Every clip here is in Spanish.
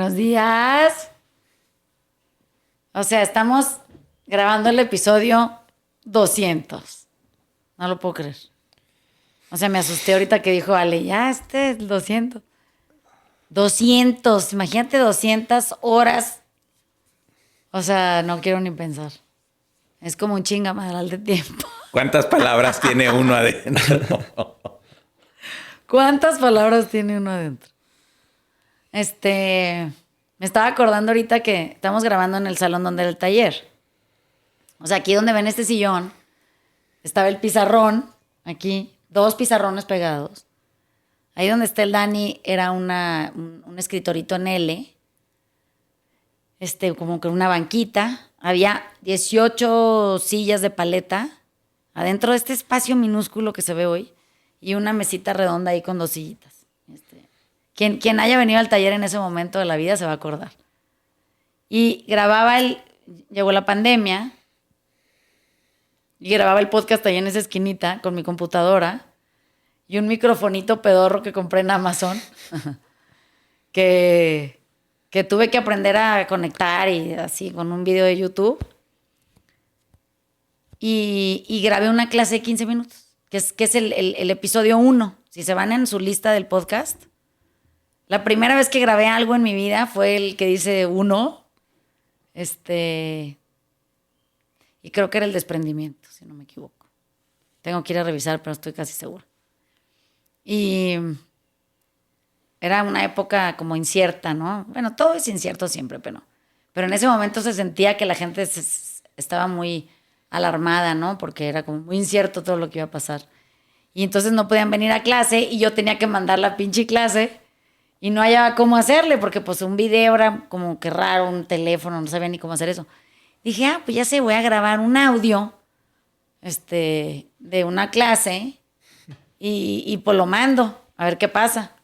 Buenos días. O sea, estamos grabando el episodio 200. No lo puedo creer. O sea, me asusté ahorita que dijo Ale, ya este es el 200. 200, imagínate 200 horas. O sea, no quiero ni pensar. Es como un chingamadral de tiempo. ¿Cuántas palabras tiene uno adentro? ¿Cuántas palabras tiene uno adentro? Me estaba acordando ahorita que estamos grabando en el salón donde era el taller. O sea, aquí donde ven este sillón, estaba el pizarrón, aquí, 2 pizarrones pegados. Ahí donde está el Dani era un escritorito en L, como que una banquita. Había 18 sillas de paleta adentro de este espacio minúsculo que se ve hoy y una mesita redonda ahí con 2 sillitas. Quien haya venido al taller en ese momento de la vida se va a acordar. Y llegó la pandemia y grababa el podcast ahí en esa esquinita con mi computadora y un microfonito pedorro que compré en Amazon que tuve que aprender a conectar y así con un video de YouTube. Y grabé una clase de 15 minutos, que es el episodio 1. Si se van en su lista del podcast, la primera vez que grabé algo en mi vida fue el que dice 1. Y creo que era el desprendimiento, si no me equivoco. Tengo que ir a revisar, pero estoy casi segura. Y era una época como incierta, ¿no? Bueno, todo es incierto siempre, pero en ese momento se sentía que la gente estaba muy alarmada, ¿no? Porque era como muy incierto todo lo que iba a pasar. Y entonces no podían venir a clase y yo tenía que mandar la pinche clase y no hallaba cómo hacerle porque pues un video era como que raro, un teléfono, no sabía ni cómo hacer eso. Dije, pues ya sé, voy a grabar un audio de una clase y pues lo mando a ver qué pasa.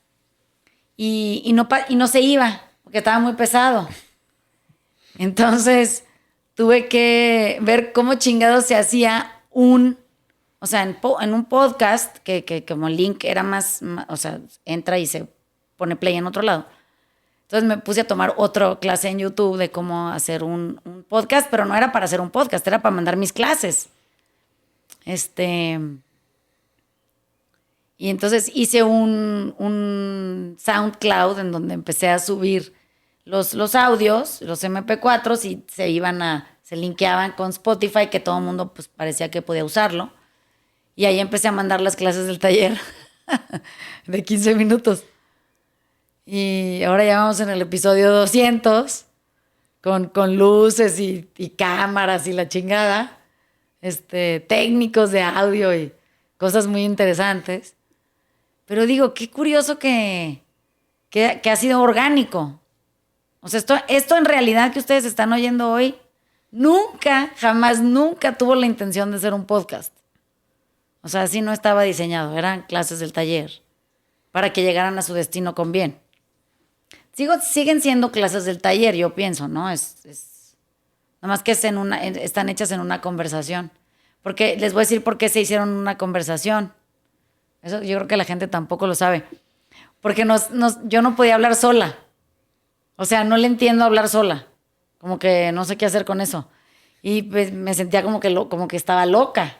Y no se iba porque estaba muy pesado. Entonces tuve que ver cómo chingado se hacía o sea, en un podcast que como link era más, o sea, entra y se pone play en otro lado. Entonces me puse a tomar otra clase en YouTube de cómo hacer un podcast, pero no era para hacer un podcast, era para mandar mis clases. Y entonces hice un SoundCloud en donde empecé a subir los audios, los MP4s, y se linkeaban con Spotify, que todo el mundo pues parecía que podía usarlo. Y ahí empecé a mandar las clases del taller de 15 minutos. Y ahora ya vamos en el episodio 200 con luces y cámaras y la chingada, técnicos de audio y cosas muy interesantes. Pero digo, qué curioso que ha sido orgánico. O sea, esto en realidad que ustedes están oyendo hoy, jamás, nunca tuvo la intención de ser un podcast. O sea, así no estaba diseñado. Eran clases del taller para que llegaran a su destino con bien. Siguen siendo clases del taller, yo pienso, ¿no? Nada más que están hechas en una conversación. Porque les voy a decir por qué se hicieron una conversación. Eso yo creo que la gente tampoco lo sabe. Porque yo no podía hablar sola. O sea, no le entiendo hablar sola. Como que no sé qué hacer con eso. Y pues me sentía como que estaba loca.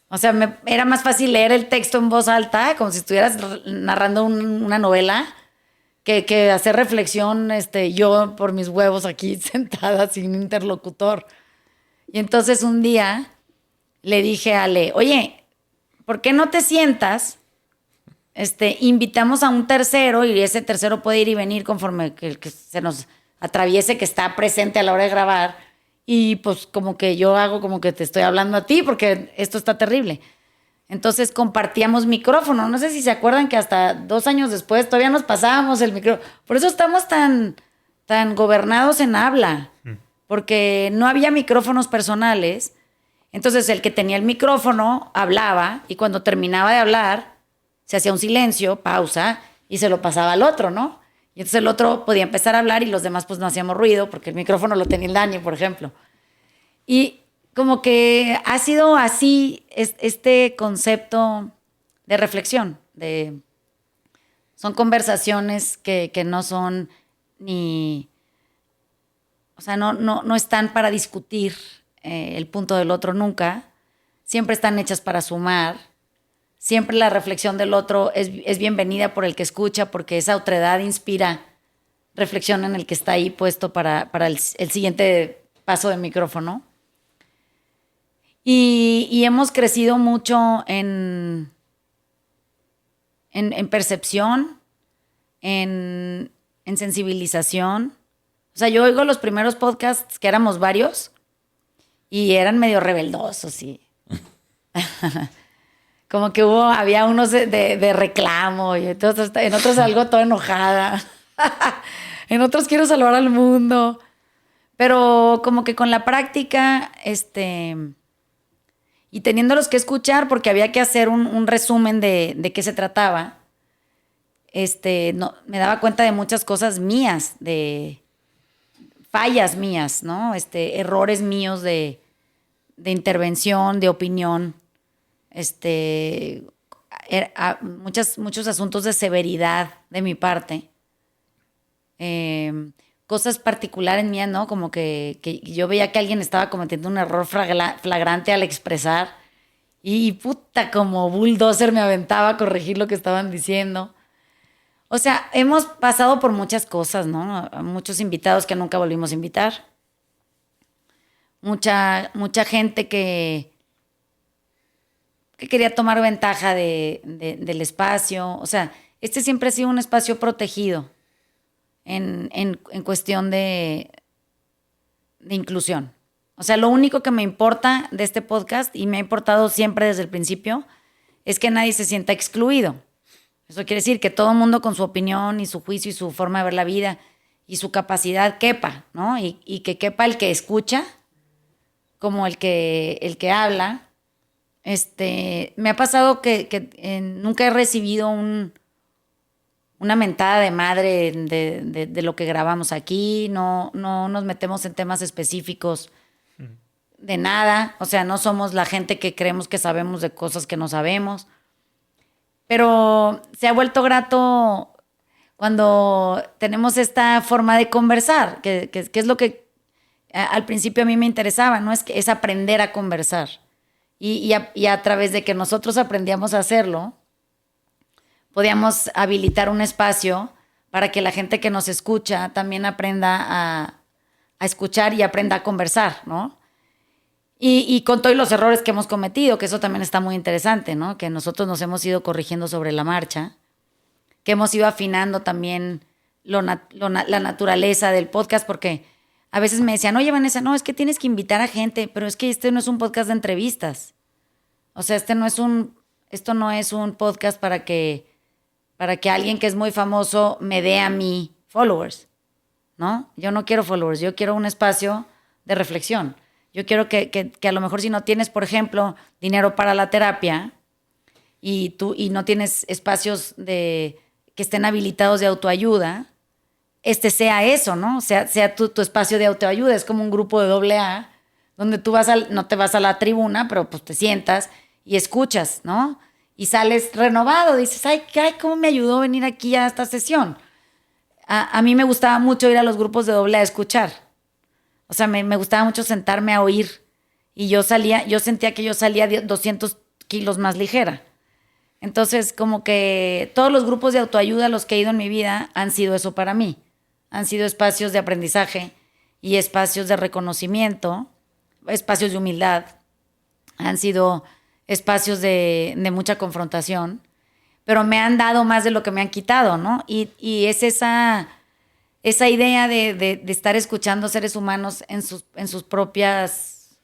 O sea, era más fácil leer el texto en voz alta, como si estuvieras narrando una novela, que hacer reflexión yo por mis huevos aquí sentada sin interlocutor. Y entonces un día le dije a Ale, oye, ¿por qué no te sientas? Invitamos a un tercero y ese tercero puede ir y venir conforme que se nos atraviese, que está presente a la hora de grabar. Y pues como que yo hago como que te estoy hablando a ti porque esto está terrible. Entonces compartíamos micrófono. No sé si se acuerdan que hasta 2 años después todavía nos pasábamos el micrófono. Por eso estamos tan gobernados en habla. Porque no había micrófonos personales. Entonces el que tenía el micrófono hablaba y cuando terminaba de hablar se hacía un silencio, pausa, y se lo pasaba al otro, ¿no? Y entonces el otro podía empezar a hablar y los demás pues no hacíamos ruido porque el micrófono lo tenía el Dani, por ejemplo. Y como que ha sido así este concepto de reflexión. Son conversaciones que no son o sea, no están para discutir el punto del otro nunca. Siempre están hechas para sumar. Siempre la reflexión del otro es bienvenida por el que escucha, porque esa otredad inspira reflexión en el que está ahí puesto para el siguiente paso de micrófono. Y hemos crecido mucho en percepción, en sensibilización. O sea, yo oigo los primeros podcasts, que éramos varios, y eran medio rebeldosos, sí. Como que había unos de reclamo, y entonces, en otros algo toda enojada. En otros quiero salvar al mundo. Pero como que con la práctica, y teniéndolos que escuchar, porque había que hacer un resumen de qué se trataba, me daba cuenta de muchas cosas mías, de fallas mías, ¿no? Errores míos de intervención, de opinión, muchos asuntos de severidad de mi parte. Cosas particulares mías, ¿no? Como que yo veía que alguien estaba cometiendo un error flagrante al expresar y puta, como bulldozer me aventaba a corregir lo que estaban diciendo. O sea, hemos pasado por muchas cosas, ¿no? Muchos invitados que nunca volvimos a invitar. Mucha gente que quería tomar ventaja del espacio. O sea, siempre ha sido un espacio protegido en cuestión de inclusión. O sea, lo único que me importa de este podcast, y me ha importado siempre desde el principio, es que nadie se sienta excluido. Eso quiere decir que todo el mundo con su opinión y su juicio y su forma de ver la vida y su capacidad quepa, ¿no? Y que quepa el que escucha como el que habla. Me ha pasado que nunca he recibido una mentada de madre de lo que grabamos aquí. No nos metemos en temas específicos de nada. O sea, no somos la gente que creemos que sabemos de cosas que no sabemos. Pero se ha vuelto grato cuando tenemos esta forma de conversar, que es lo que al principio a mí me interesaba, ¿no? Es aprender a conversar. Y a través de que nosotros aprendíamos a hacerlo, podíamos habilitar un espacio para que la gente que nos escucha también aprenda a escuchar y aprenda a conversar, ¿no? Y con todos los errores que hemos cometido, que eso también está muy interesante, ¿no? Que nosotros nos hemos ido corrigiendo sobre la marcha, que hemos ido afinando también la naturaleza del podcast, porque a veces me decían, oye, Vanessa, no, es que tienes que invitar a gente, pero es que este no es un podcast de entrevistas. O sea, esto no es un podcast para que alguien que es muy famoso me dé a mí followers, ¿no? Yo no quiero followers, yo quiero un espacio de reflexión. Yo quiero que a lo mejor si no tienes, por ejemplo, dinero para la terapia y no tienes espacios que estén habilitados de autoayuda, sea eso, ¿no? Sea tu espacio de autoayuda. Es como un grupo de AA donde tú no te vas a la tribuna, pero pues te sientas y escuchas, ¿no? Y sales renovado, dices, ay, ¿cómo me ayudó venir aquí a esta sesión? A mí me gustaba mucho ir a los grupos de AA a escuchar. O sea, me gustaba mucho sentarme a oír. Y yo sentía que yo salía 200 kilos más ligera. Entonces, como que todos los grupos de autoayuda a los que he ido en mi vida han sido eso para mí. Han sido espacios de aprendizaje y espacios de reconocimiento, espacios de humildad. Han sido espacios de mucha confrontación. Pero me han dado más de lo que me han quitado, ¿no? Y es esa idea de estar escuchando seres humanos en sus propias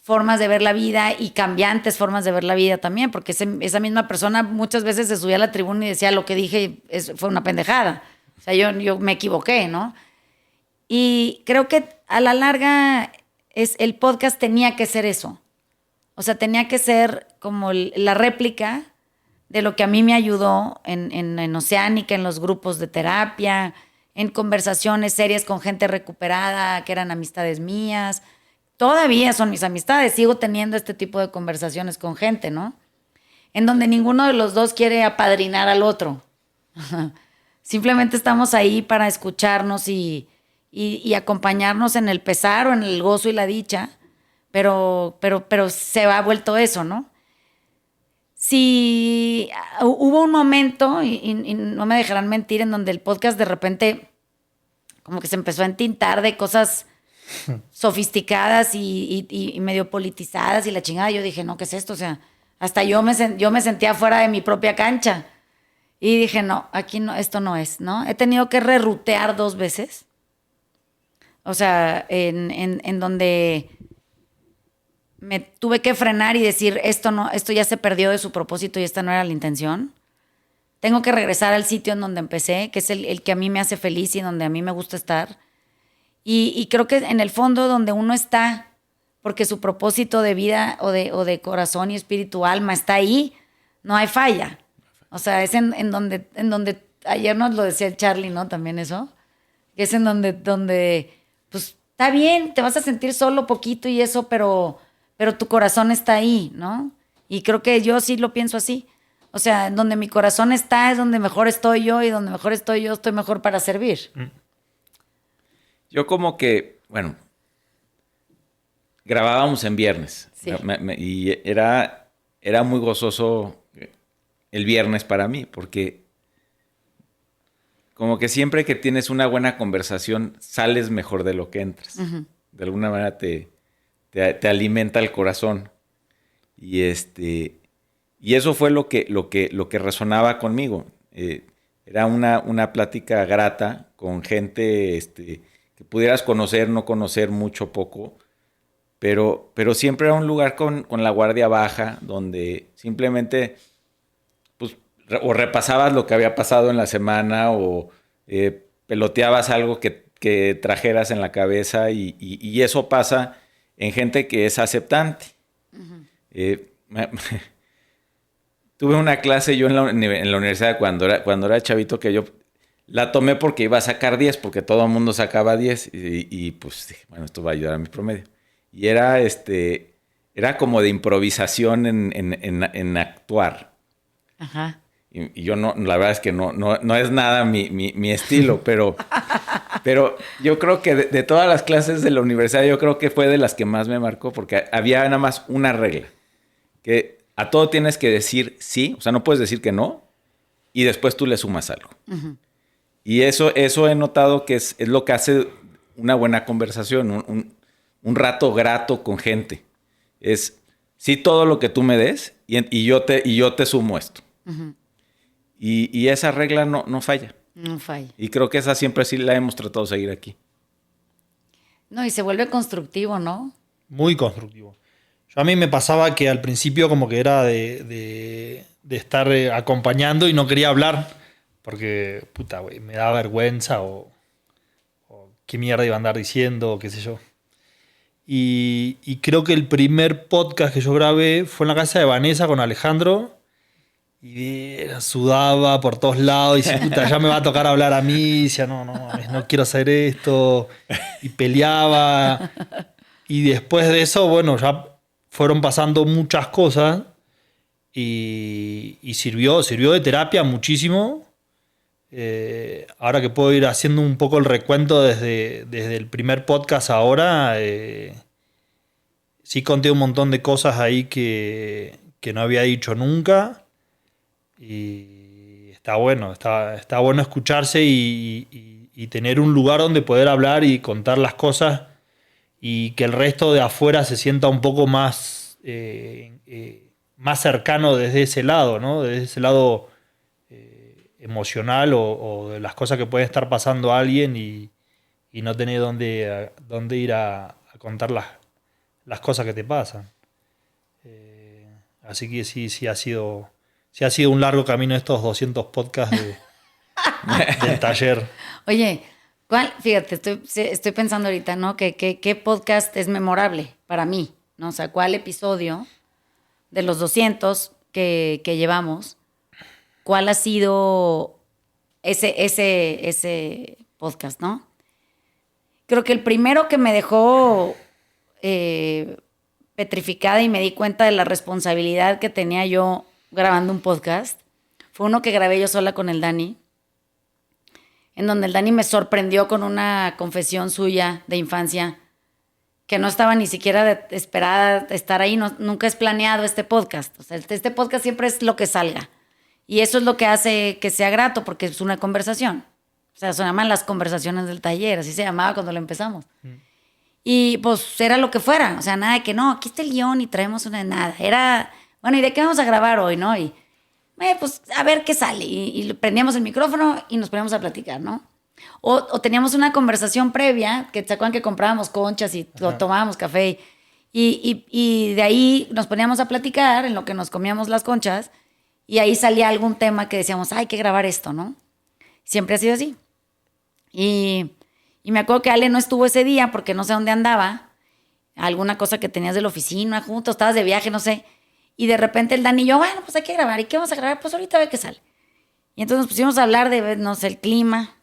formas de ver la vida y cambiantes formas de ver la vida también, porque esa misma persona muchas veces se subía a la tribuna y decía lo que dije fue una pendejada. O sea, yo me equivoqué, ¿no? Y creo que a la larga el podcast tenía que ser eso. O sea, tenía que ser como la réplica de lo que a mí me ayudó en Oceánica, en los grupos de terapia, en conversaciones serias con gente recuperada, que eran amistades mías. Todavía son mis amistades, sigo teniendo este tipo de conversaciones con gente, ¿no? En donde ninguno de los dos quiere apadrinar al otro, Simplemente estamos ahí para escucharnos y acompañarnos en el pesar o en el gozo y la dicha, pero se ha vuelto eso, ¿no? Sí, hubo un momento, y no me dejarán mentir, en donde el podcast de repente como que se empezó a entintar de cosas sofisticadas y medio politizadas y la chingada. Yo dije, no, ¿qué es esto? O sea, hasta yo me sentía fuera de mi propia cancha. Y dije, no, aquí no, esto no es, ¿no? He tenido que rerutear 2 veces. O sea, en donde me tuve que frenar y decir, esto ya se perdió de su propósito y esta no era la intención. Tengo que regresar al sitio en donde empecé, que es el que a mí me hace feliz y donde a mí me gusta estar. Y creo que en el fondo donde uno está, porque su propósito de vida o de corazón y espíritu, alma, está ahí, no hay falla. O sea, es en donde ayer nos lo decía el Charlie, ¿no? También eso. Que es en donde, pues, está bien, te vas a sentir solo poquito y eso, pero tu corazón está ahí, ¿no? Y creo que yo sí lo pienso así. O sea, en donde mi corazón está es donde mejor estoy yo, y donde mejor estoy yo, estoy mejor para servir. Yo como que, bueno, grabábamos en viernes. Sí. Y era muy gozoso el viernes para mí, porque como que siempre que tienes una buena conversación, sales mejor de lo que entras. Uh-huh. De alguna manera te alimenta el corazón. Y eso fue lo que resonaba conmigo. Era una plática grata con gente que pudieras conocer, no conocer mucho, poco. Pero siempre era un lugar con la guardia baja, donde simplemente pues, o repasabas lo que había pasado en la semana o peloteabas algo que trajeras en la cabeza y eso pasa en gente que es aceptante. Uh-huh. Tuve una clase yo en la universidad cuando era chavito que yo la tomé porque iba a sacar 10, porque todo el mundo sacaba 10 y pues dije, bueno, esto va a ayudar a mi promedio. Y era como de improvisación en actuar. Ajá. Y yo no, la verdad es que no es nada mi estilo, pero yo creo que de todas las clases de la universidad, yo creo que fue de las que más me marcó, porque había nada más una regla, que a todo tienes que decir sí, o sea, no puedes decir que no, y después tú le sumas algo. Uh-huh. Y eso he notado que es lo que hace una buena conversación, un rato grato con gente. Es sí todo lo que tú me des y yo te sumo esto. Uh-huh. Y esa regla no falla. No falla. Y creo que esa siempre sí la hemos tratado de seguir aquí. No, y se vuelve constructivo, ¿no? Muy constructivo. Yo a mí me pasaba que al principio como que era de estar acompañando y no quería hablar porque, puta, güey, me daba vergüenza o qué mierda iba a andar diciendo o qué sé yo. Y creo que el primer podcast que yo grabé fue en la casa de Vanessa con Alejandro. Y sudaba por todos lados y decía, puta, ya me va a tocar hablar a mí. Y decía, no quiero hacer esto. Y peleaba. Y después de eso, bueno, ya fueron pasando muchas cosas. Y sirvió de terapia muchísimo. Ahora que puedo ir haciendo un poco el recuento desde el primer podcast ahora, sí conté un montón de cosas ahí que no había dicho nunca. Y está bueno escucharse y tener un lugar donde poder hablar y contar las cosas y que el resto de afuera se sienta un poco más cercano desde ese lado, ¿no? Desde ese lado emocional o de las cosas que puede estar pasando a alguien y no tener dónde ir a contar las cosas que te pasan. Así que sí ha sido un largo camino estos 200 podcasts del taller. Oye, fíjate, estoy pensando ahorita, ¿no? ¿Qué podcast es memorable para mí? ¿No? O sea, ¿cuál episodio de los 200 que llevamos, cuál ha sido ese podcast, ¿no? Creo que el primero que me dejó petrificada y me di cuenta de la responsabilidad que tenía yo grabando un podcast fue uno que grabé yo sola con el Dani, en donde el Dani me sorprendió con una confesión suya de infancia que no estaba ni siquiera esperada de estar ahí. Nunca es planeado este podcast. O sea, este podcast siempre es lo que salga. Y eso es lo que hace que sea grato, porque es una conversación. O sea, se llaman las conversaciones del taller, así se llamaba cuando lo empezamos. Y pues era lo que fuera. O sea, nada de que no, aquí está el guión y traemos una nada. Era, bueno, ¿y de qué vamos a grabar hoy, no? Y pues a ver qué sale. Y prendíamos el micrófono y nos poníamos a platicar, ¿no? O teníamos una conversación previa, que se acuerdan que comprábamos conchas y tomábamos café. Y de ahí nos poníamos a platicar en lo que nos comíamos las conchas. Y ahí salía algún tema que decíamos, hay que grabar esto, ¿no? Siempre ha sido así. Y me acuerdo que Ale no estuvo ese día porque no sé dónde andaba. Alguna cosa que tenías de la oficina juntos, estabas de viaje, no sé. Y de repente el Dani y yo, bueno, pues hay que grabar. ¿Y qué vamos a grabar? Pues ahorita a ver qué sale. Y entonces nos pusimos a hablar de, no sé, el clima.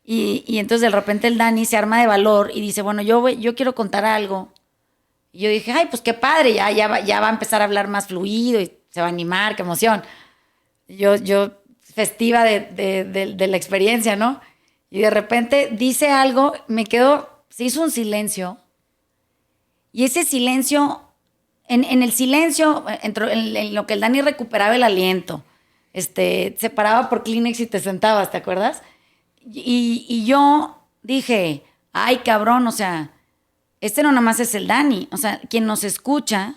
Y entonces de repente el Dani se arma de valor y dice, bueno, yo quiero contar algo. Y yo dije, ay, pues qué padre, ya va a empezar a hablar más fluido y se va a animar, qué emoción. Yo festiva de la experiencia, ¿no? Y de repente dice algo, se hizo un silencio. Y ese silencio, en el silencio, en lo que el Dani recuperaba el aliento, se paraba por Kleenex y te sentabas, ¿te acuerdas? Y yo dije, ay, cabrón, o sea, no nada más es el Dani. O sea, quien nos escucha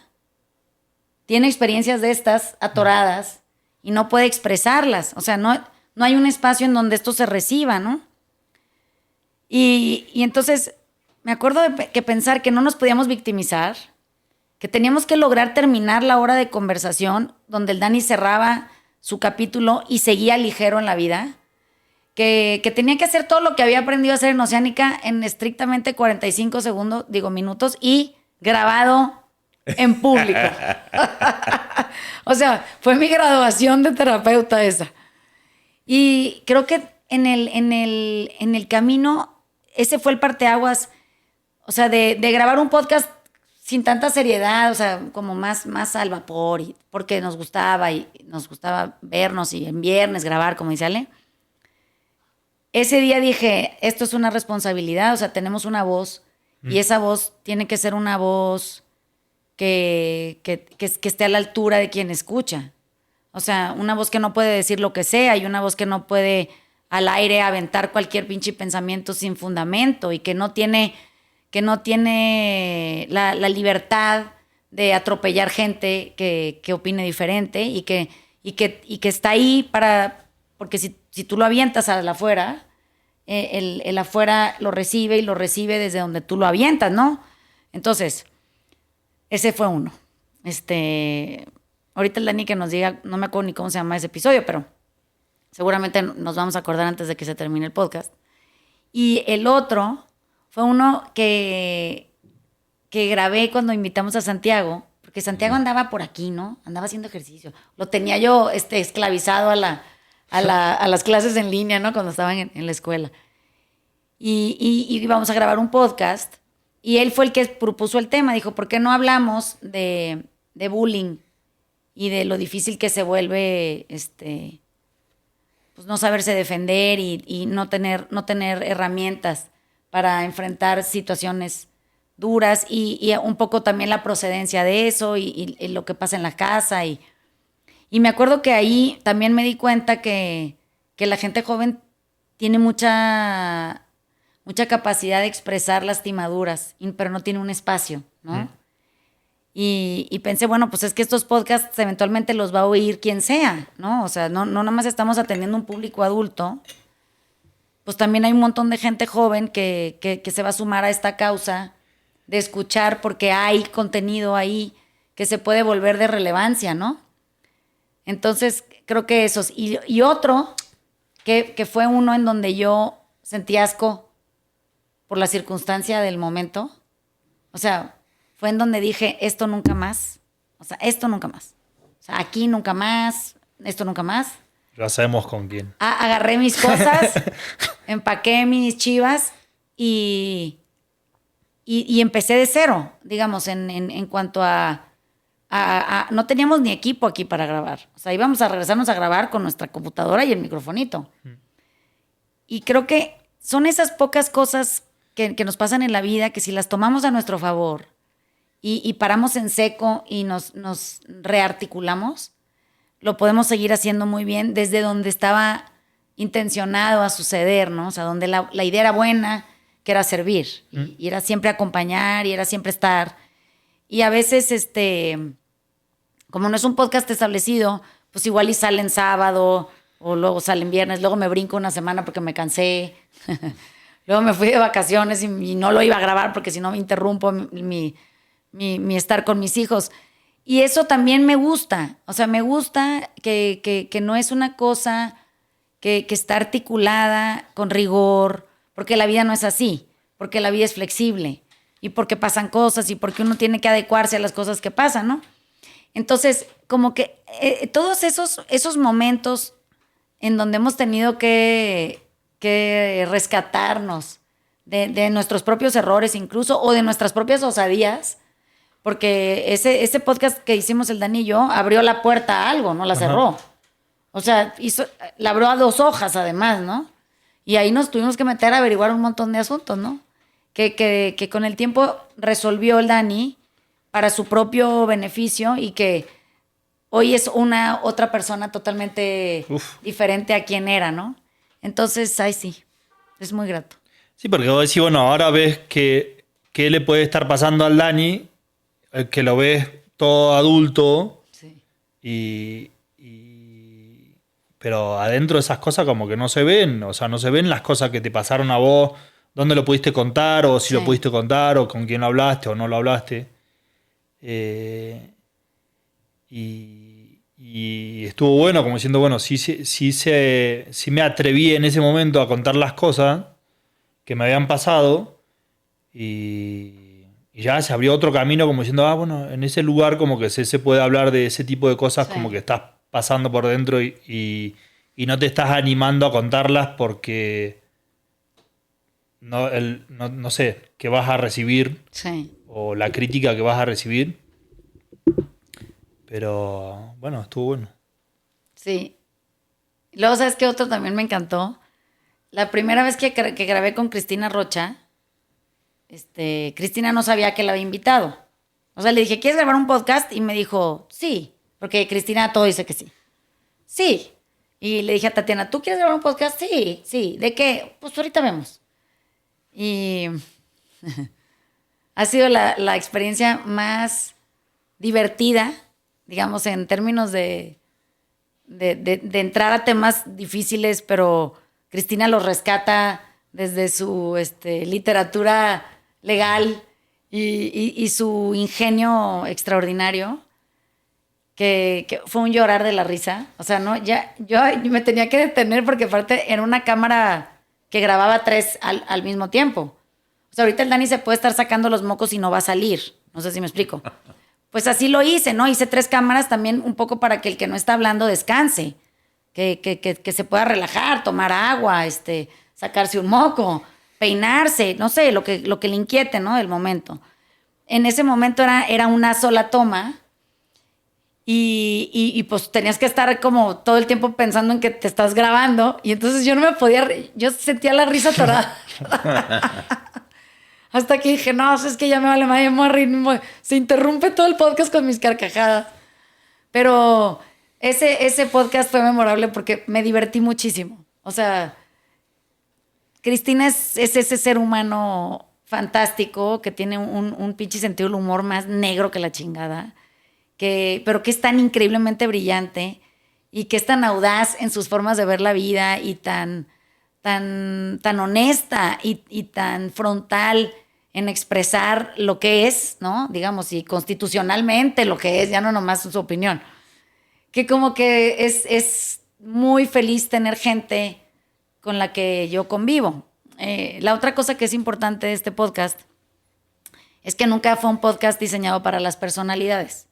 tiene experiencias de estas atoradas y no puede expresarlas. O sea, no hay un espacio en donde esto se reciba, ¿no? Y entonces me acuerdo que pensar que no nos podíamos victimizar, que teníamos que lograr terminar la hora de conversación donde el Dani cerraba su capítulo y seguía ligero en la vida. Que tenía que hacer todo lo que había aprendido a hacer en Oceánica en estrictamente 45 minutos y grabado en público. O sea, fue mi graduación de terapeuta esa. Y creo que en el camino, ese fue el parteaguas, o sea, de grabar un podcast sin tanta seriedad, o sea, como más al vapor, porque nos gustaba vernos y en viernes grabar, como dice Ale. Ese día dije, esto es una responsabilidad, o sea, tenemos una voz y esa voz tiene que ser una voz que esté a la altura de quien escucha. O sea, una voz que no puede decir lo que sea y una voz que no puede al aire aventar cualquier pinche pensamiento sin fundamento y que no tiene la libertad de atropellar gente que opine diferente y que está ahí porque si tú lo avientas al afuera, el afuera lo recibe y lo recibe desde donde tú lo avientas, ¿no? Entonces, ese fue uno. Ahorita el Dani que nos diga, no me acuerdo ni cómo se llama ese episodio, pero seguramente nos vamos a acordar antes de que se termine el podcast. Y el otro fue uno que grabé cuando invitamos a Santiago, porque Santiago andaba por aquí, ¿no? Andaba haciendo ejercicio. Lo tenía yo esclavizado a las clases en línea, ¿no? Cuando estaban en la escuela. Y íbamos a grabar un podcast y él fue el que propuso el tema. Dijo, ¿por qué no hablamos de bullying y de lo difícil que se vuelve pues no saberse defender y no tener herramientas para enfrentar situaciones duras y un poco también la procedencia de eso y lo que pasa en la casa y me acuerdo que ahí también me di cuenta que la gente joven tiene mucha capacidad de expresar lastimaduras, pero no tiene un espacio, ¿no? Y pensé, bueno, pues es que estos podcasts eventualmente los va a oír quien sea, ¿no? O sea, no nada más estamos atendiendo un público adulto, pues también hay un montón de gente joven que se va a sumar a esta causa de escuchar porque hay contenido ahí que se puede volver de relevancia, ¿no? Entonces, creo que esos. Y otro, que fue uno en donde yo sentí asco por la circunstancia del momento. O sea, fue en donde dije, esto nunca más. O sea, esto nunca más. O sea, aquí nunca más, esto nunca más. Ya sabemos con quién. Agarré mis cosas, empaqué mis chivas y empecé de cero, digamos, en cuanto a no teníamos ni equipo aquí para grabar. O sea, íbamos a regresarnos a grabar con nuestra computadora y el microfonito. Y creo que son esas pocas cosas que nos pasan en la vida que si las tomamos a nuestro favor y paramos en seco y nos rearticulamos, lo podemos seguir haciendo muy bien desde donde estaba intencionado a suceder, ¿no? O sea, donde la idea era buena, que era servir. Y era siempre acompañar y era siempre estar. Y a veces, como no es un podcast establecido, pues igual y salen sábado o luego salen viernes, luego me brinco una semana porque me cansé. Luego me fui de vacaciones y no lo iba a grabar porque si no me interrumpo mi estar con mis hijos. Y eso también me gusta. O sea, me gusta que no es una cosa que está articulada con rigor, porque la vida no es así, porque la vida es flexible y porque pasan cosas y porque uno tiene que adecuarse a las cosas que pasan, ¿no? Entonces, como que todos esos momentos en donde hemos tenido que rescatarnos de nuestros propios errores incluso o de nuestras propias osadías, porque ese podcast que hicimos el Dani y yo abrió la puerta a algo, no la cerró. O sea, la abrió a 2 hojas además, ¿no? Y ahí nos tuvimos que meter a averiguar un montón de asuntos, ¿no? Que con el tiempo resolvió el Dani para su propio beneficio y que hoy es otra persona totalmente diferente a quien era, ¿no? Entonces, ahí sí, es muy grato. Sí, porque vos decís, bueno, ahora ves qué le puede estar pasando al Dani, que lo ves todo adulto, Sí. pero adentro esas cosas como que no se ven, o sea, no se ven las cosas que te pasaron a vos, dónde lo pudiste contar, o si lo pudiste contar, o con quién lo hablaste o no lo hablaste. Y estuvo bueno, como diciendo, bueno, sí me atreví en ese momento a contar las cosas que me habían pasado y ya se abrió otro camino como diciendo, bueno, en ese lugar como que se puede hablar de ese tipo de cosas como que estás pasando por dentro y no te estás animando a contarlas porque no sé, que vas a recibir o la crítica que vas a recibir. Pero bueno, estuvo bueno. Sí. Luego, ¿sabes qué otro también me encantó? La primera vez que grabé con Cristina Rocha, Cristina no sabía que la había invitado. O sea, le dije, ¿quieres grabar un podcast? Y me dijo, sí. Porque Cristina todo dice que sí. Sí. Y le dije a Tatiana, ¿tú quieres grabar un podcast? Sí, sí. ¿De qué? Pues ahorita vemos. Y ha sido la experiencia más divertida, digamos, en términos de entrar a temas difíciles, pero Cristina los rescata desde su literatura legal y su ingenio extraordinario, que fue un llorar de la risa. O sea, no, yo me tenía que detener porque aparte era una cámara que grababa 3 al mismo tiempo. O sea, ahorita el Dani se puede estar sacando los mocos y no va a salir. No sé si me explico. Pues así lo hice, ¿no? Hice 3 cámaras también un poco para que el que no está hablando descanse, que se pueda relajar, tomar agua, sacarse un moco, peinarse, no sé, lo que le inquiete, ¿no? Del momento. En ese momento era una sola toma y pues tenías que estar como todo el tiempo pensando en que te estás grabando y entonces yo no me podía reír, yo sentía la risa atorada. Hasta que dije, no, es que ya me vale madre, me voy a reír, se interrumpe todo el podcast con mis carcajadas. Pero ese podcast fue memorable porque me divertí muchísimo. O sea, Cristina es ese ser humano fantástico que tiene un pinche sentido del humor más negro que la chingada, pero que es tan increíblemente brillante y que es tan audaz en sus formas de ver la vida y tan honesta y tan frontal en expresar lo que es, ¿no? Digamos, y constitucionalmente lo que es, ya no nomás su opinión. Que como que es muy feliz tener gente con la que yo convivo. La otra cosa que es importante de este podcast es que nunca fue un podcast diseñado para las personalidades.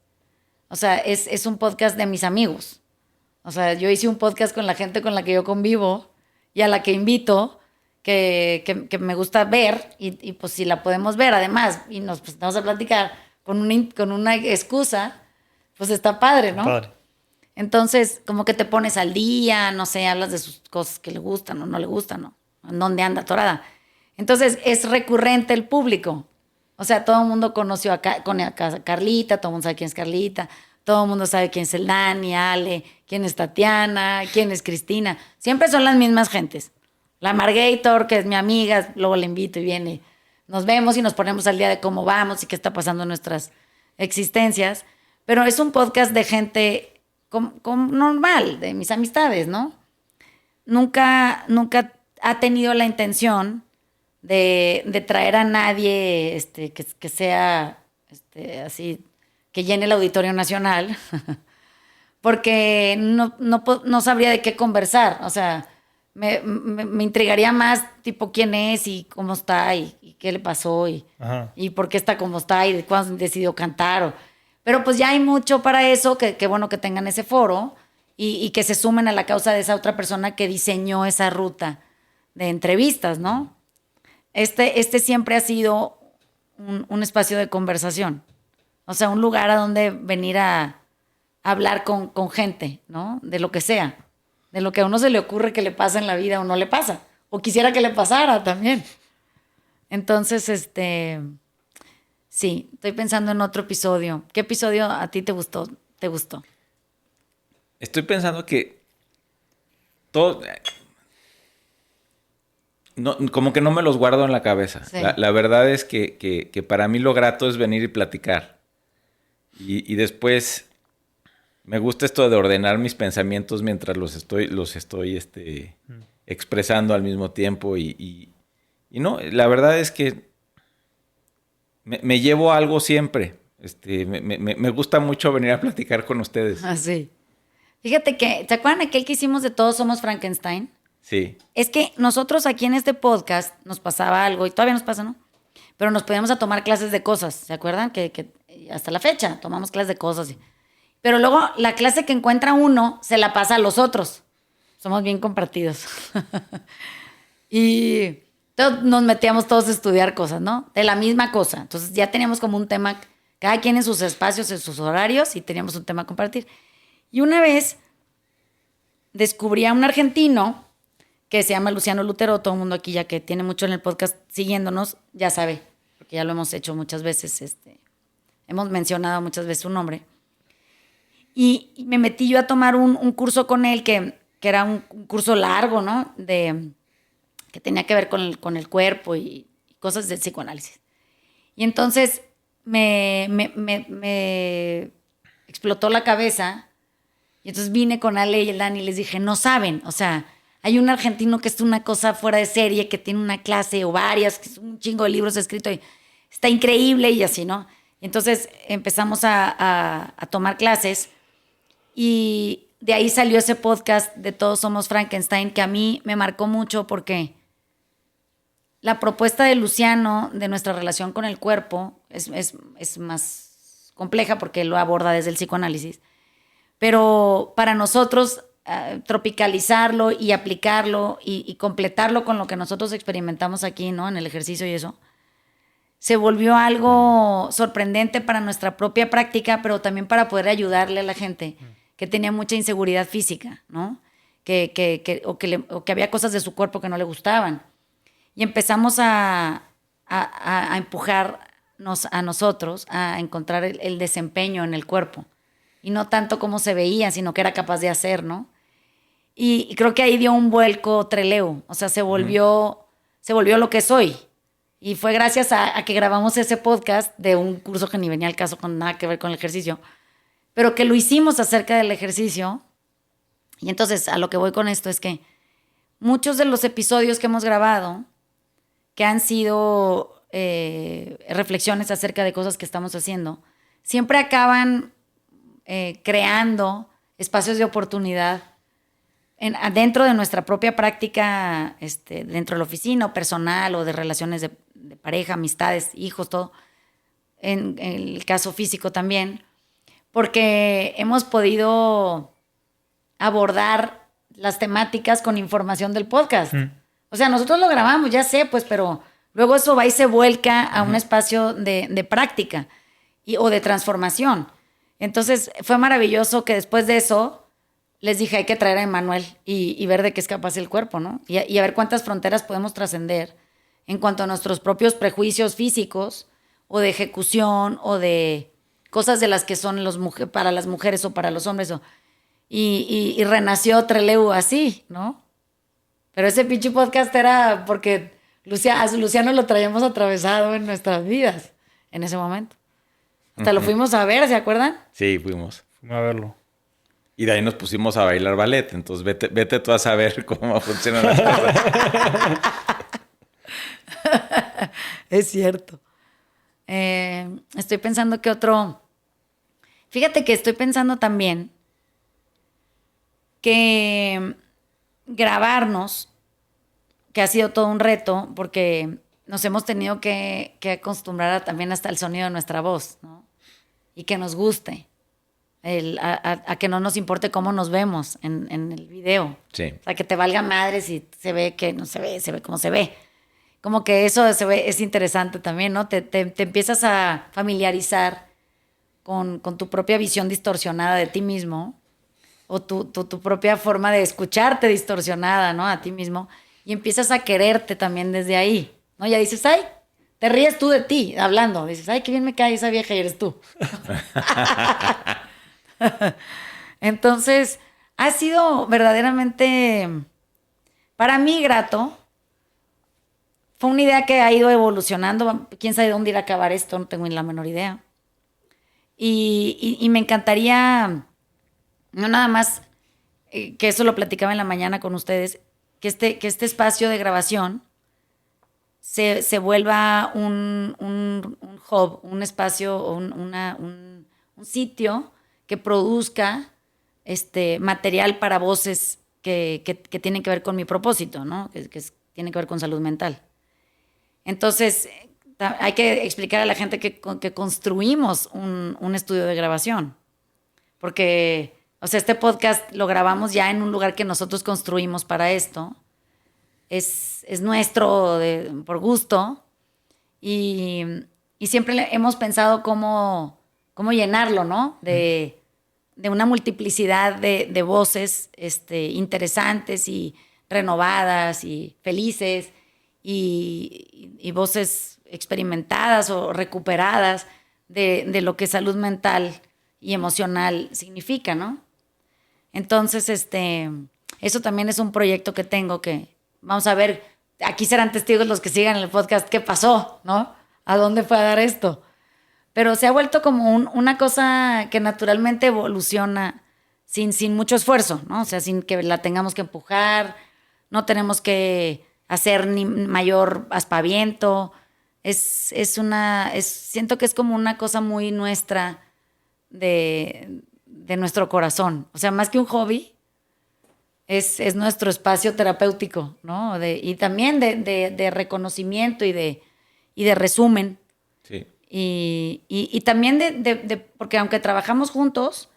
O sea, es un podcast de mis amigos. O sea, yo hice un podcast con la gente con la que yo convivo y a la que invito, que me gusta ver, y pues si la podemos ver además, y nos vamos a platicar con una excusa, pues está padre, ¿no? Padre. Entonces, como que te pones al día, no sé, hablas de sus cosas que le gustan o no le gustan, ¿no? ¿En dónde anda atorada? Entonces, es recurrente el público. O sea, todo el mundo conoció a Carlita, todo el mundo sabe quién es Carlita, todo el mundo sabe quién es el Dani, Ale, quién es Tatiana, quién es Cristina. Siempre son las mismas gentes. La Margator, que es mi amiga, luego la invito y viene. Nos vemos y nos ponemos al día de cómo vamos y qué está pasando en nuestras existencias. Pero es un podcast de gente normal, de mis amistades, ¿no? Nunca ha tenido la intención de traer a nadie que sea así, que llene el Auditorio Nacional, porque no sabría de qué conversar. O sea, me intrigaría más, tipo, quién es y cómo está y qué le pasó y por qué está como está y de cuándo decidió cantar. Pero pues ya hay mucho para eso, que bueno que tengan ese foro y que se sumen a la causa de esa otra persona que diseñó esa ruta de entrevistas, ¿no? Este siempre ha sido un espacio de conversación. O sea, un lugar a donde venir a hablar con gente, ¿no? De lo que sea. De lo que a uno se le ocurre que le pasa en la vida o no le pasa. O quisiera que le pasara también. Entonces, sí, estoy pensando en otro episodio. ¿Qué episodio a ti te gustó? Estoy pensando que todo... No, como que no me los guardo en la cabeza. Sí. La verdad es que para mí lo grato es venir y platicar. Y después me gusta esto de ordenar mis pensamientos mientras los estoy expresando al mismo tiempo. Y no, la verdad es que me llevo algo siempre. Me gusta mucho venir a platicar con ustedes. Ah, sí. Fíjate que, ¿te acuerdan aquel que hicimos de Todos Somos Frankenstein? Sí. Es que nosotros aquí en este podcast nos pasaba algo, y todavía nos pasa, ¿no? Pero nos podíamos a tomar clases de cosas, ¿se acuerdan? Que hasta la fecha tomamos clases de cosas. Pero luego la clase que encuentra uno se la pasa a los otros. Somos bien compartidos. Y nos metíamos todos a estudiar cosas, ¿no? De la misma cosa. Entonces ya teníamos como un tema, cada quien en sus espacios, en sus horarios, y teníamos un tema a compartir. Y una vez descubrí a un argentino que se llama Luciano Lutero. Todo el mundo aquí, ya que tiene mucho en el podcast siguiéndonos, ya sabe, porque ya lo hemos hecho muchas veces, hemos mencionado muchas veces su nombre. Y me metí yo a tomar un curso con él, que era un curso largo, ¿no? Que tenía que ver con el cuerpo y cosas del psicoanálisis. Y entonces me explotó la cabeza, y entonces vine con Ale y el Dani y les dije, no saben, o sea, hay un argentino que es una cosa fuera de serie, que tiene una clase o varias, que es un chingo de libros escritos y está increíble y así, ¿no? Y entonces empezamos a tomar clases y de ahí salió ese podcast de Todos Somos Frankenstein, que a mí me marcó mucho porque la propuesta de Luciano de nuestra relación con el cuerpo es más compleja porque él lo aborda desde el psicoanálisis. Pero para nosotros tropicalizarlo y aplicarlo y completarlo con lo que nosotros experimentamos aquí, ¿no? En el ejercicio y eso, se volvió algo sorprendente para nuestra propia práctica, pero también para poder ayudarle a la gente que tenía mucha inseguridad física, ¿no? O que había cosas de su cuerpo que no le gustaban. Y empezamos a empujarnos a nosotros a encontrar el desempeño en el cuerpo. Y no tanto cómo se veía, sino qué era capaz de hacer, ¿no? Y creo que ahí dio un vuelco Trelew. O sea, se volvió lo que soy. Y fue gracias a que grabamos ese podcast de un curso que ni venía al caso, con nada que ver con el ejercicio, pero que lo hicimos acerca del ejercicio. Y entonces, a lo que voy con esto es que muchos de los episodios que hemos grabado, que han sido reflexiones acerca de cosas que estamos haciendo, siempre acaban creando espacios de oportunidad dentro de nuestra propia práctica, dentro de la oficina o personal o de relaciones de pareja, amistades, hijos, todo. En el caso físico también, porque hemos podido abordar las temáticas con información del podcast. O sea, nosotros lo grabamos, ya sé, pues, pero luego eso va y se vuelca a un espacio de práctica o de transformación. Entonces, fue maravilloso que después de eso les dije, hay que traer a Emmanuel y ver de qué es capaz el cuerpo, ¿no? Y a ver cuántas fronteras podemos trascender en cuanto a nuestros propios prejuicios físicos o de ejecución o de cosas de las que son para las mujeres o para los hombres. Y renació Trelew así, ¿no? Pero ese pinche podcast era porque a Luciano lo traíamos atravesado en nuestras vidas en ese momento. Hasta lo fuimos a ver, ¿se acuerdan? Sí, fuimos. Fuimos a verlo. Y de ahí nos pusimos a bailar ballet. Entonces vete tú a saber cómo funcionan las cosas. Es cierto. Estoy pensando que otro... Fíjate que estoy pensando también que grabarnos, que ha sido todo un reto, porque nos hemos tenido que acostumbrar también hasta el sonido de nuestra voz, ¿no? Y que nos guste. A que no nos importe cómo nos vemos en el video. Sí. O sea, que te valga madre si se ve que no se ve como se ve. Como que eso es interesante también, ¿no? Te empiezas a familiarizar con tu propia visión distorsionada de ti mismo o tu propia forma de escucharte distorsionada, ¿no? A ti mismo. Y empiezas a quererte también desde ahí, ¿no? Ya dices, ay, te ríes tú de ti hablando. Dices, ay, qué bien me cae esa vieja y eres tú. Entonces, ha sido verdaderamente, para mí, grato. Fue una idea que ha ido evolucionando. Quién sabe dónde ir a acabar esto, no tengo ni la menor idea. Y me encantaría, no nada más, que eso lo platicaba en la mañana con ustedes, que este espacio de grabación se vuelva un hub, un espacio, un sitio que produzca material para voces que tienen que ver con mi propósito, ¿no? Que tiene que ver con salud mental. Entonces, hay que explicar a la gente que construimos un estudio de grabación. Porque, o sea, este podcast lo grabamos ya en un lugar que nosotros construimos para esto. Es nuestro por gusto. Y siempre hemos pensado cómo llenarlo, ¿no? De una multiplicidad de voces interesantes y renovadas y felices y voces experimentadas o recuperadas de lo que salud mental y emocional significa, ¿no? Entonces, eso también es un proyecto que tengo que vamos a ver, aquí serán testigos los que sigan el podcast, qué pasó, ¿no? ¿A dónde fue a dar esto? Pero se ha vuelto como una cosa que naturalmente evoluciona sin mucho esfuerzo, ¿no? O sea, sin que la tengamos que empujar, no tenemos que hacer ni mayor aspaviento. Siento que es como una cosa muy nuestra de nuestro corazón. O sea, más que un hobby, es nuestro espacio terapéutico, ¿no? Y también de reconocimiento y de resumen. Sí. Y también porque aunque trabajamos juntos,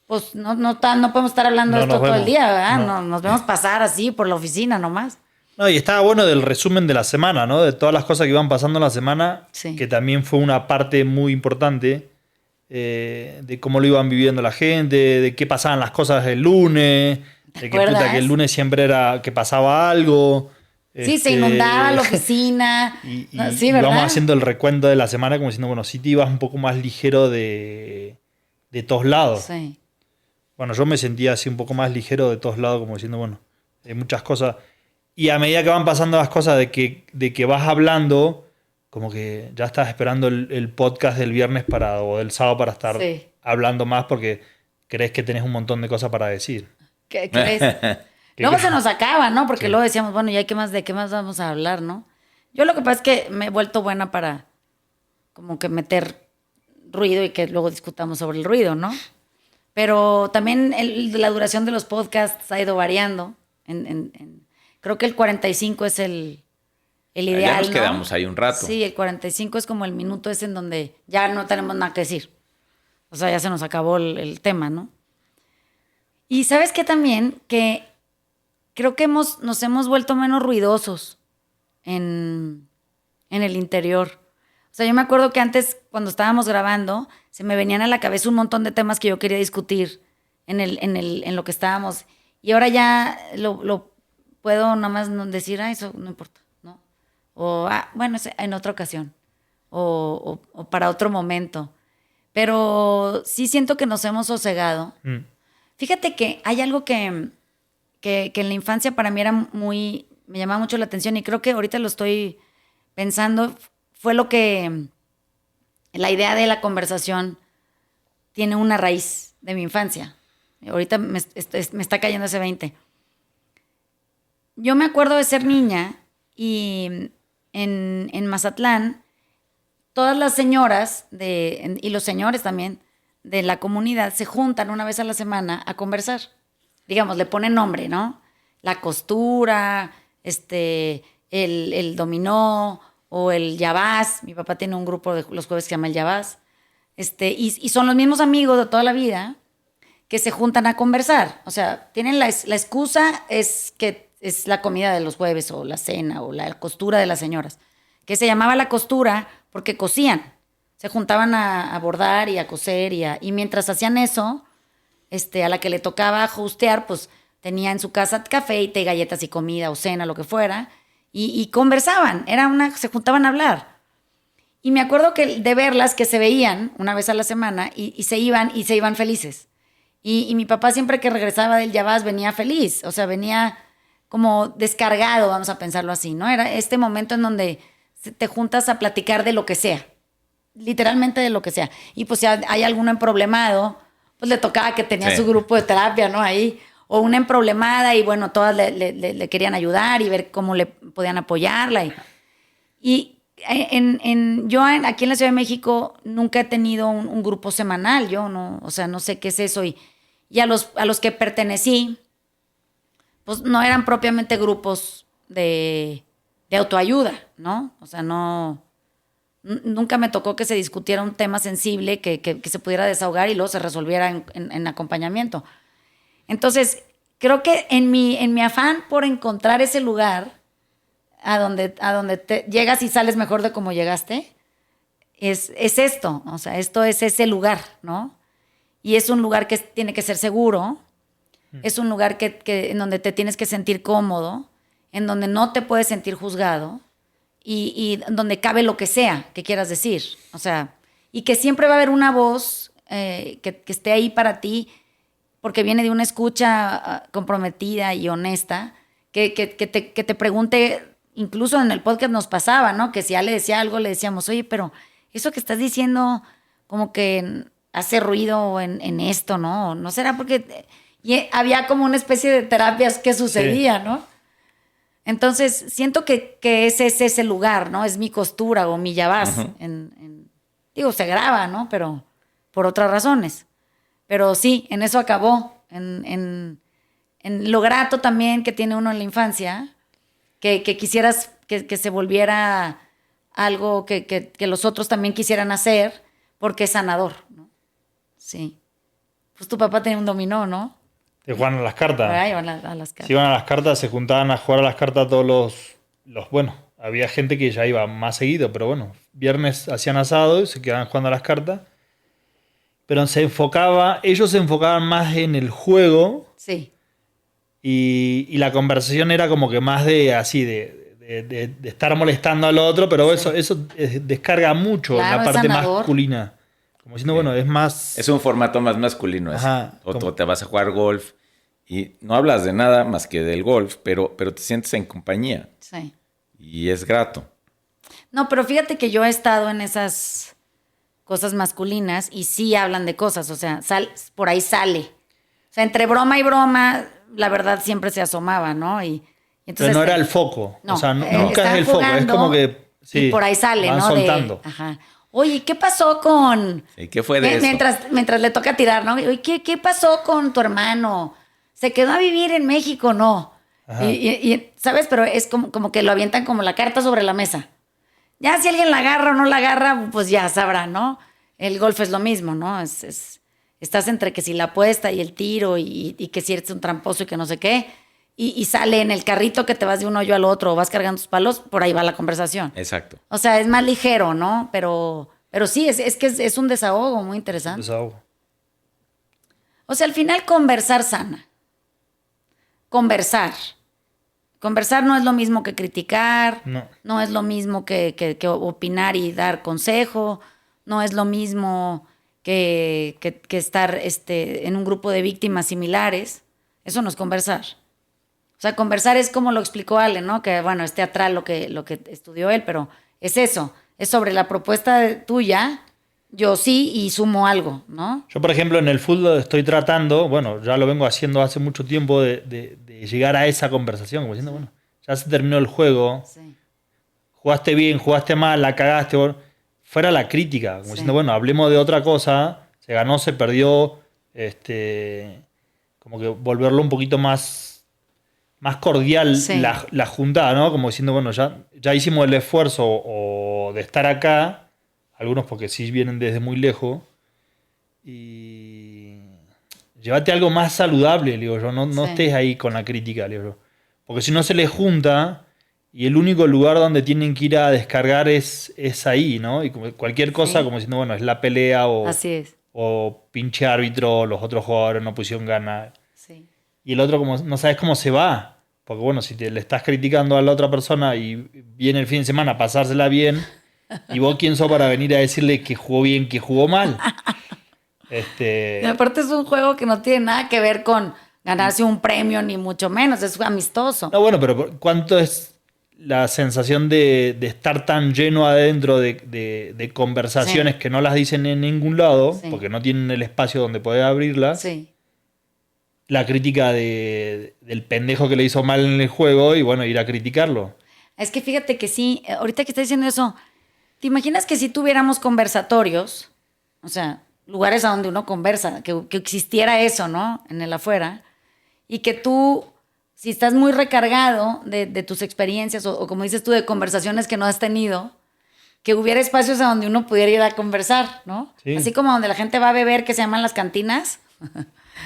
pues no podemos estar hablando de esto todo el día, ¿verdad? No, nos vemos pasar así por la oficina nomás. No, y estaba bueno del resumen de la semana, ¿no? De todas las cosas que iban pasando en la semana, sí. Que también fue una parte muy importante de cómo lo iban viviendo la gente, de qué pasaban las cosas el lunes, de que el lunes siempre era que pasaba algo. Sí, se inundaba la oficina. Sí, ¿verdad? Vamos haciendo el recuento de la semana como diciendo, bueno, sí te ibas un poco más ligero de todos lados. Sí. Bueno, yo me sentía así un poco más ligero de todos lados, como diciendo, bueno, hay muchas cosas. Y a medida que van pasando las cosas de que vas hablando, como que ya estás esperando el podcast del viernes o del sábado para estar hablando más porque crees que tenés un montón de cosas para decir. ¿Qué crees? Luego se nos acaba, ¿no? Porque luego decíamos, bueno, ¿y de qué más vamos a hablar, no? Yo lo que pasa es que me he vuelto buena para como que meter ruido y que luego discutamos sobre el ruido, ¿no? Pero también la duración de los podcasts ha ido variando. Creo que el 45 es el ideal, ya nos ¿no? quedamos ahí un rato. Sí, el 45 es como el minuto ese en donde ya no tenemos nada que decir. O sea, ya se nos acabó el tema, ¿no? Y ¿sabes qué también? Que creo que nos hemos vuelto menos ruidosos en el interior. O sea, yo me acuerdo que antes, cuando estábamos grabando, se me venían a la cabeza un montón de temas que yo quería discutir en lo que estábamos. Y ahora ya lo puedo nada más decir, eso no importa, ¿no? O, bueno, en otra ocasión. O para otro momento. Pero sí siento que nos hemos sosegado. Fíjate que hay algo que en la infancia para mí me llamaba mucho la atención y creo que ahorita lo estoy pensando, fue la idea de la conversación tiene una raíz de mi infancia. Ahorita me está cayendo ese 20. Yo me acuerdo de ser niña y en Mazatlán, todas las señoras y los señores también de la comunidad se juntan una vez a la semana a conversar. Digamos, le ponen nombre, ¿no? La costura, el dominó o el yabás. Mi papá tiene un grupo de los jueves que se llama el yabás. Y son los mismos amigos de toda la vida que se juntan a conversar. O sea, tienen la excusa es que es la comida de los jueves o la cena o la costura de las señoras, que se llamaba la costura porque cosían. Se juntaban a bordar y a coser y mientras hacían eso, a la que le tocaba hostear, pues tenía en su casa café y té, galletas y comida o cena, lo que fuera, y conversaban. Se juntaban a hablar. Y me acuerdo de verlas que se veían una vez a la semana y se iban felices. Y mi papá siempre que regresaba del Yabás venía feliz, o sea, venía como descargado, vamos a pensarlo así, ¿no? Era este momento en donde te juntas a platicar de lo que sea, literalmente de lo que sea. Y pues si hay algún emproblemado, pues le tocaba que tenía su grupo de terapia, ¿no? Ahí, o una emproblemada y bueno, todas le querían ayudar y ver cómo le podían apoyarla. Y yo aquí en la Ciudad de México nunca he tenido un grupo semanal, yo no, o sea, no sé qué es eso. Y a los que pertenecí, pues no eran propiamente grupos de autoayuda, ¿no? O sea, nunca me tocó que se discutiera un tema sensible que se pudiera desahogar y luego se resolviera en acompañamiento. Entonces, creo que en mi afán por encontrar ese lugar a donde te llegas y sales mejor de como llegaste, es esto. O sea, esto es ese lugar, ¿no? Y es un lugar que tiene que ser seguro, es un lugar en donde te tienes que sentir cómodo, en donde no te puedes sentir juzgado y donde cabe lo que sea que quieras decir. O sea, y que siempre va a haber una voz que esté ahí para ti porque viene de una escucha comprometida y honesta que te pregunte. Incluso en el podcast nos pasaba, ¿no? Que si Ale decía algo, le decíamos, oye, pero eso que estás diciendo como que hace ruido en esto, ¿no? ¿No será porque...? Y había como una especie de terapias que sucedía, sí, ¿no? Entonces, siento que ese es ese lugar, ¿no? Es mi costura o mi yabás. Digo, se graba, ¿no? Pero por otras razones. Pero sí, en eso acabó. En lo grato también que tiene uno en la infancia, que quisieras que se volviera algo que los otros también quisieran hacer, porque es sanador, ¿no? Sí. Pues tu papá tenía un dominó, ¿no? Te jugaban a las cartas. Iban a las cartas. Si iban a las cartas, se juntaban a jugar a las cartas todos los... Bueno, había gente que ya iba más seguido, pero bueno, viernes hacían asado y se quedaban jugando a las cartas. Pero ellos se enfocaban más en el juego. Sí. Y la conversación era como que más de estar molestando al otro, pero sí, eso descarga mucho, claro, la parte masculina. Como diciendo, bueno, es más... Es un formato más masculino. Ajá, o te vas a jugar golf y no hablas de nada más que del golf, pero te sientes en compañía. Sí. Y es grato. No, pero fíjate que yo he estado en esas cosas masculinas y sí hablan de cosas, o sea, por ahí sale. O sea, entre broma y broma, la verdad siempre se asomaba, ¿no? Y entonces, pero no era el foco. No, o sea, nunca es el foco. Es como que... Sí, y por ahí sale, van ¿no? soltando. Ajá. Oye, ¿qué pasó con...? ¿Y qué fue de eso? Mientras le toca tirar, ¿no? Oye, ¿qué pasó con tu hermano? ¿Se quedó a vivir en México? No. Y ¿sabes? Pero es como que lo avientan como la carta sobre la mesa. Ya si alguien la agarra o no la agarra, pues ya sabrá, ¿no? El golf es lo mismo, ¿no? Estás entre que si la apuesta y el tiro y que si eres un tramposo y que no sé qué. Y sale en el carrito que te vas de un hoyo al otro o vas cargando tus palos, por ahí va la conversación. Exacto. O sea, es más ligero, ¿no? Pero sí, es que es un desahogo muy interesante. Desahogo. O sea, al final conversar sana. Conversar. Conversar no es lo mismo que criticar, no es lo mismo que opinar y dar consejo, no es lo mismo que estar en un grupo de víctimas similares. Eso no es conversar. O sea, conversar es como lo explicó Ale, ¿no? Que bueno, es teatral lo que estudió él, pero es eso, es sobre la propuesta tuya, yo sí y sumo algo, ¿no? Yo, por ejemplo, en el fútbol estoy tratando, bueno, ya lo vengo haciendo hace mucho tiempo, de llegar a esa conversación, como diciendo, bueno, ya se terminó el juego, sí. Jugaste bien, jugaste mal, la cagaste, fuera la crítica, como diciendo, bueno, hablemos de otra cosa, se ganó, se perdió, como que volverlo un poquito más cordial la juntada, ¿no? Como diciendo, bueno, ya hicimos el esfuerzo o de estar acá, algunos porque sí vienen desde muy lejos, y llévate algo más saludable, digo yo, no estés ahí con la crítica, digo yo. Porque si no se les junta y el único lugar donde tienen que ir a descargar es ahí, ¿no? Y cualquier cosa, como diciendo, bueno, es la pelea o pinche árbitro, los otros jugadores no pusieron ganas. Sí. Y el otro como no sabes cómo se va. Porque bueno, si le estás criticando a la otra persona y viene el fin de semana a pasársela bien, ¿y vos quién sos para venir a decirle que jugó bien, que jugó mal? Y aparte es un juego que no tiene nada que ver con ganarse un premio, ni mucho menos, es amistoso. No, bueno, pero ¿cuánto es la sensación de estar tan lleno adentro de conversaciones que no las dicen en ningún lado, porque no tienen el espacio donde poder abrirlas? Sí. La crítica del pendejo que le hizo mal en el juego y bueno, ir a criticarlo. Es que fíjate que sí, ahorita que estás diciendo eso, ¿te imaginas que si tuviéramos conversatorios, o sea, lugares a donde uno conversa, que existiera eso, ¿no? En el afuera, y que tú, si estás muy recargado de tus experiencias o como dices tú, de conversaciones que no has tenido, que hubiera espacios a donde uno pudiera ir a conversar, ¿no? Sí. Así como donde la gente va a beber, que se llaman las cantinas.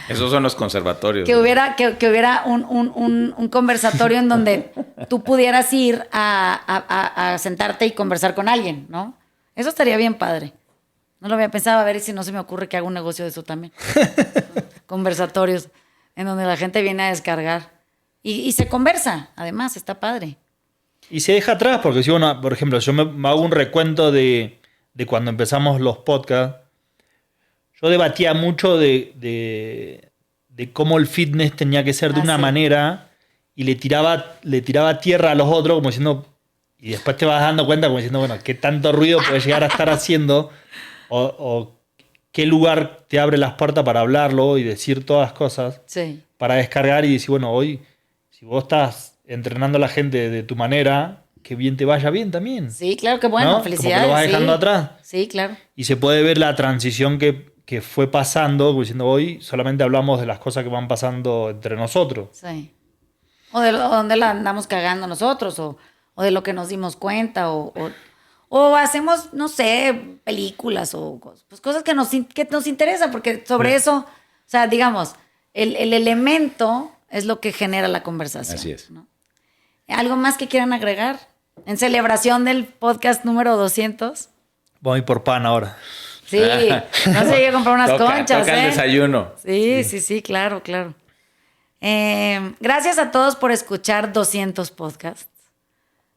Esos son los conservatorios. Que hubiera un conversatorio en donde tú pudieras ir a sentarte y conversar con alguien, ¿no? Eso estaría bien padre. No lo había pensado, a ver si no se me ocurre que haga un negocio de eso también. Conversatorios en donde la gente viene a descargar. Y se conversa, además, está padre. Y se deja atrás, porque si uno, por ejemplo, yo me hago un recuento de cuando empezamos los podcasts. Yo debatía mucho de cómo el fitness tenía que ser de una manera y le tiraba tierra a los otros como diciendo, y después te vas dando cuenta como diciendo, bueno, qué tanto ruido puedes llegar a estar haciendo o qué lugar te abre las puertas para hablarlo y decir todas las cosas, para descargar y decir, bueno, hoy si vos estás entrenando a la gente de tu manera, que bien te vaya bien también. Sí, claro, qué bueno, ¿no? Felicidades. Como que lo vas dejando atrás. Sí, claro. Y se puede ver la transición que fue pasando, diciendo hoy solamente hablamos de las cosas que van pasando entre nosotros. Sí. O de dónde la andamos cagando nosotros, o de lo que nos dimos cuenta, o hacemos, no sé, películas o pues cosas que nos interesan, porque sobre eso, o sea, digamos, el elemento es lo que genera la conversación. Así es. ¿No? ¿Algo más que quieran agregar? En celebración del podcast número 200. Voy a ir por pan ahora. Sí, no se iba a comprar unas conchas. Toca el desayuno. Sí, claro. Gracias a todos por escuchar 200 podcasts.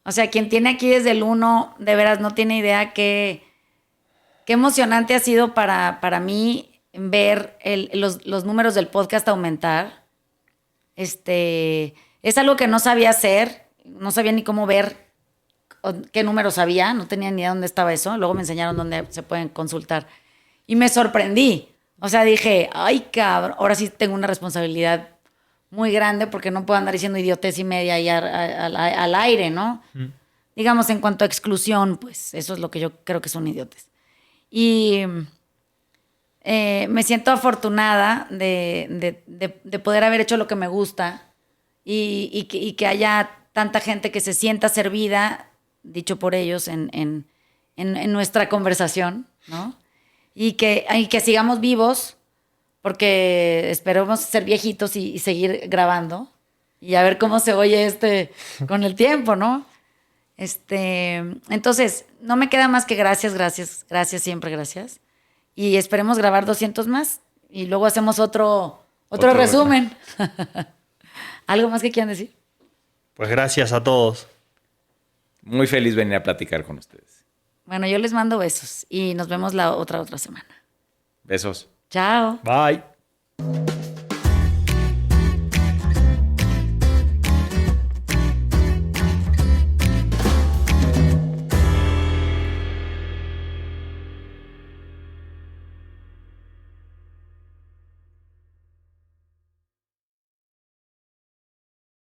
O sea, quien tiene aquí desde el 1, de veras no tiene idea qué emocionante ha sido para mí ver los números del podcast aumentar. Es algo que no sabía hacer, no sabía ni cómo ver qué números había, no tenía ni idea dónde estaba eso. Luego me enseñaron dónde se pueden consultar. Y me sorprendí. O sea, dije, ay, cabrón, ahora sí tengo una responsabilidad muy grande porque no puedo andar diciendo idiotez y media ahí al aire, ¿no? Digamos, en cuanto a exclusión, pues eso es lo que yo creo que son idiotes. Y me siento afortunada de poder haber hecho lo que me gusta y que haya tanta gente que se sienta servida, dicho por ellos, en nuestra conversación, ¿no? Y que sigamos vivos, porque esperamos ser viejitos y seguir grabando y a ver cómo se oye con el tiempo, ¿no? Entonces, no me queda más que gracias, siempre gracias. Y esperemos grabar 200 más Y luego hacemos otro Otro, resumen. ¿Algo más que quieran decir? Pues gracias a todos. Muy feliz venir a platicar con ustedes. Bueno, yo les mando besos y nos vemos la otra semana. Besos. Chao. Bye.